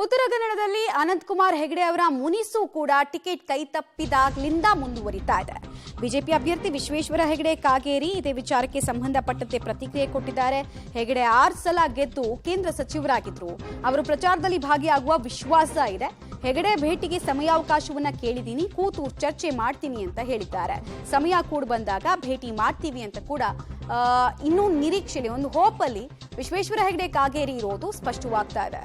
ಉತ್ತರ ಕನ್ನಡದಲ್ಲಿ ಅನಂತಕುಮಾರ್ ಹೆಗಡೆ ಅವರ ಮುನಿಸು ಕೂಡ ಟಿಕೆಟ್ ಕೈತಪ್ಪಿದಾಗ್ಲಿಂದ ಮುಂದುವರಿತಾ ಇದೆ. ಬಿಜೆಪಿ ಅಭ್ಯರ್ಥಿ ವಿಶ್ವೇಶ್ವರ ಹೆಗಡೆ ಕಾಗೇರಿ ಇದೇ ವಿಚಾರಕ್ಕೆ ಸಂಬಂಧಪಟ್ಟಂತೆ ಪ್ರತಿಕ್ರಿಯೆ ಕೊಟ್ಟಿದ್ದಾರೆ. ಹೆಗಡೆ 6 ಸಲ ಗೆದ್ದು ಕೇಂದ್ರ ಸಚಿವರಾಗಿದ್ರು. ಅವರು ಪ್ರಚಾರದಲ್ಲಿ ಭಾಗಿಯಾಗುವ ವಿಶ್ವಾಸ ಇದೆ. ಹೆಗಡೆ ಭೇಟಿಗೆ ಸಮಯಾವಕಾಶವನ್ನ ಕೇಳಿದ್ದೀನಿ, ಕೂತು ಚರ್ಚೆ ಮಾಡ್ತೀನಿ ಅಂತ ಹೇಳಿದ್ದಾರೆ. ಸಮಯ ಕೂಡ ಬಂದಾಗ ಭೇಟಿ ಮಾಡ್ತೀವಿ ಅಂತ ಕೂಡ ಇನ್ನೂ ನಿರೀಕ್ಷೆಯಲ್ಲಿ ಒಂದು ಹೋಪಲ್ಲಿ ವಿಶ್ವೇಶ್ವರ ಹೆಗಡೆ ಕಾಗೇರಿ ಇರೋದು ಸ್ಪಷ್ಟವಾಗ್ತಾ ಇದೆ.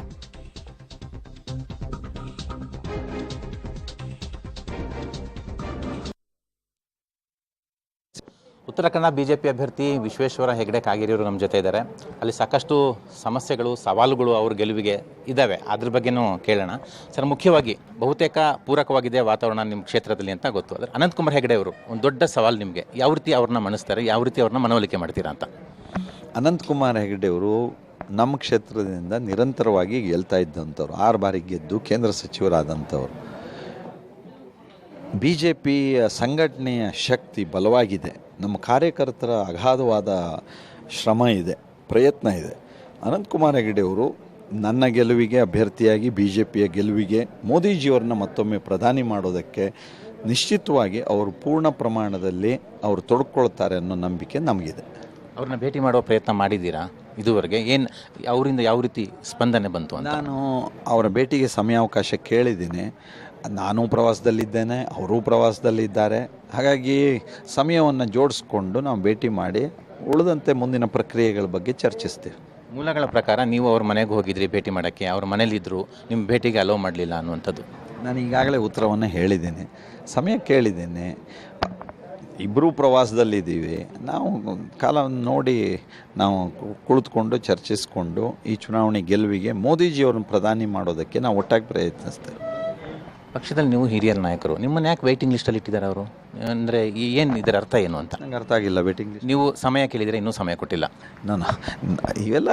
ಉತ್ತರ ಕನ್ನಡ ಬಿಜೆಪಿ ಅಭ್ಯರ್ಥಿ ವಿಶ್ವೇಶ್ವರ ಹೆಗಡೆ ಕಾಗೇರಿ ಅವರು ನಮ್ಮ ಜೊತೆ ಇದ್ದಾರೆ. ಅಲ್ಲಿ ಸಾಕಷ್ಟು ಸಮಸ್ಯೆಗಳು, ಸವಾಲುಗಳು ಅವ್ರ ಗೆಲುವಿಗೆ ಇದ್ದಾವೆ. ಅದ್ರ ಬಗ್ಗೆನೂ ಕೇಳೋಣ. ಸರ್, ಮುಖ್ಯವಾಗಿ ಬಹುತೇಕ ಪೂರಕವಾಗಿದೆ ವಾತಾವರಣ ನಿಮ್ಮ ಕ್ಷೇತ್ರದಲ್ಲಿ ಅಂತ ಗೊತ್ತು. ಆದರೆ ಅನಂತಕುಮಾರ್ ಹೆಗಡೆ ಅವರು ಒಂದು ದೊಡ್ಡ ಸವಾಲು ನಿಮಗೆ. ಯಾವ ರೀತಿ ಅವ್ರನ್ನ ಮಣಿಸ್ತಾರೆ, ಯಾವ ರೀತಿ ಅವ್ರನ್ನ ಮನವೊಲಿಕೆ ಮಾಡ್ತೀರಾ ಅಂತ? ಅನಂತಕುಮಾರ್ ಹೆಗಡೆ ಅವರು ನಮ್ಮ ಕ್ಷೇತ್ರದಿಂದ ನಿರಂತರವಾಗಿ ಗೆಲ್ತಾ ಇದ್ದಂಥವ್ರು, 6 ಬಾರಿ ಗೆದ್ದು ಕೇಂದ್ರ ಸಚಿವರಾದಂಥವ್ರು. ಬಿ ಜೆ ಪಿಯ ಸಂಘಟನೆಯ ಶಕ್ತಿ ಬಲವಾಗಿದೆ. ನಮ್ಮ ಕಾರ್ಯಕರ್ತರ ಅಗಾಧವಾದ ಶ್ರಮ ಇದೆ, ಪ್ರಯತ್ನ ಇದೆ. ಅನಂತಕುಮಾರ್ ಹೆಗಡೆ ಅವರು ನನ್ನ ಗೆಲುವಿಗೆ ಅಭ್ಯರ್ಥಿಯಾಗಿ ಬಿ ಜೆ ಪಿಯ ಗೆಲುವಿಗೆ ಮೋದಿಜಿಯವ್ರನ್ನ ಮತ್ತೊಮ್ಮೆ ಪ್ರಧಾನಿ ಮಾಡೋದಕ್ಕೆ ನಿಶ್ಚಿತವಾಗಿ ಅವರು ಪೂರ್ಣ ಪ್ರಮಾಣದಲ್ಲಿ ಅವರು ತೊಡ್ಕೊಳ್ತಾರೆ ಅನ್ನೋ ನಂಬಿಕೆ ನಮಗಿದೆ. ಅವ್ರನ್ನ ಭೇಟಿ ಮಾಡುವ ಪ್ರಯತ್ನ ಮಾಡಿದ್ದೀರಾ ಇದುವರೆಗೆ? ಏನು ಅವರಿಂದ ಯಾವ ರೀತಿ ಸ್ಪಂದನೆ ಬಂತು ಅಂತ? ನಾನು ಅವರ ಭೇಟಿಗೆ ಸಮಯಾವಕಾಶ ಕೇಳಿದ್ದೀನಿ. ನಾನು ಪ್ರವಾಸದಲ್ಲಿದ್ದೇನೆ, ಅವರೂ ಪ್ರವಾಸದಲ್ಲಿದ್ದಾರೆ. ಹಾಗಾಗಿ ಸಮಯವನ್ನು ಜೋಡಿಸ್ಕೊಂಡು ನಾವು ಭೇಟಿ ಮಾಡಿ ಉಳಿದಂತೆ ಮುಂದಿನ ಪ್ರಕ್ರಿಯೆಗಳ ಬಗ್ಗೆ ಚರ್ಚಿಸ್ತೀವಿ. ಮೂಲಗಳ ಪ್ರಕಾರ ನೀವು ಅವ್ರ ಮನೆಗೆ ಹೋಗಿದ್ರಿ ಭೇಟಿ ಮಾಡೋಕ್ಕೆ, ಅವ್ರ ಮನೇಲಿದ್ದರು, ನಿಮ್ಮ ಭೇಟಿಗೆ ಅಲೋ ಮಾಡಲಿಲ್ಲ ಅನ್ನುವಂಥದ್ದು. ನಾನು ಈಗಾಗಲೇ ಉತ್ತರವನ್ನು ಹೇಳಿದ್ದೀನಿ, ಸಮಯ ಕೇಳಿದ್ದೀನಿ. ಇಬ್ಬರೂ ಪ್ರವಾಸದಲ್ಲಿದ್ದೀವಿ. ನಾವು ಕಾಲವನ್ನು ನೋಡಿ ನಾವು ಕುಳಿತುಕೊಂಡು ಚರ್ಚಿಸ್ಕೊಂಡು ಈ ಚುನಾವಣೆ ಗೆಲುವಿಗೆ ಮೋದಿಜಿಯವ್ರನ್ನ ಪ್ರಧಾನಿ ಮಾಡೋದಕ್ಕೆ ನಾವು ಒಟ್ಟಾಗಿ ಪ್ರಯತ್ನಿಸ್ತೇವೆ. ಪಕ್ಷದಲ್ಲಿ ನೀವು ಹಿರಿಯ ನಾಯಕರು, ನಿಮ್ಮನ್ನು ಯಾಕೆ ವೈಟಿಂಗ್ ಲಿಸ್ಟಲ್ಲಿ ಇಟ್ಟಿದ್ದಾರೆ ಅವರು? ಅಂದರೆ ಏನು ಇದರ ಅರ್ಥ ಏನು ಅಂತ ನಂಗೆ ಅರ್ಥ ಆಗಿಲ್ಲ. ವೇಟಿಂಗ್ ಲಿಸ್ಟ್ ನೀವು ಸಮಯ ಕೇಳಿದರೆ ಇನ್ನೂ ಸಮಯ ಕೊಟ್ಟಿಲ್ಲ. ನಾನು ಇವೆಲ್ಲ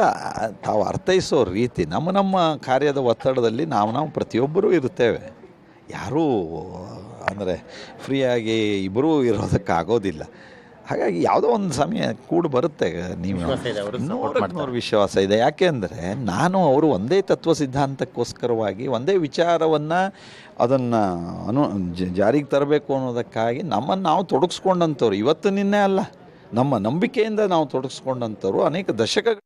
ತಾವು ಅರ್ಥೈಸೋ ರೀತಿ. ನಮ್ಮ ಕಾರ್ಯದ ಒತ್ತಡದಲ್ಲಿ ನಾವು ಪ್ರತಿಯೊಬ್ಬರೂ ಇರುತ್ತೇವೆ. ಯಾರೂ ಅಂದರೆ ಫ್ರೀಯಾಗಿ ಇಬ್ಬರೂ ಇರೋದಕ್ಕಾಗೋದಿಲ್ಲ. ಹಾಗಾಗಿ ಯಾವುದೋ ಒಂದು ಸಮಯ ಕೂಡ ಬರುತ್ತೆ. ನೀವು 100% ವಿಶ್ವಾಸ ಇದೆ. ಯಾಕೆ ಅಂದರೆ ನಾನು ಅವರು ಒಂದೇ ತತ್ವ ಸಿದ್ಧಾಂತಕ್ಕೋಸ್ಕರವಾಗಿ ಒಂದೇ ವಿಚಾರವನ್ನು ಅದನ್ನು ಜಾರಿಗೆ ತರಬೇಕು ಅನ್ನೋದಕ್ಕಾಗಿ ನಮ್ಮನ್ನು ನಾವು ತೊಡಗಿಸ್ಕೊಂಡಂಥವ್ರು. ಇವತ್ತು ನಿನ್ನೆ ಅಲ್ಲ, ನಮ್ಮ ನಂಬಿಕೆಯಿಂದ ನಾವು ತೊಡಗಿಸ್ಕೊಂಡಂಥವ್ರು ಅನೇಕ ದಶಕಗಳು.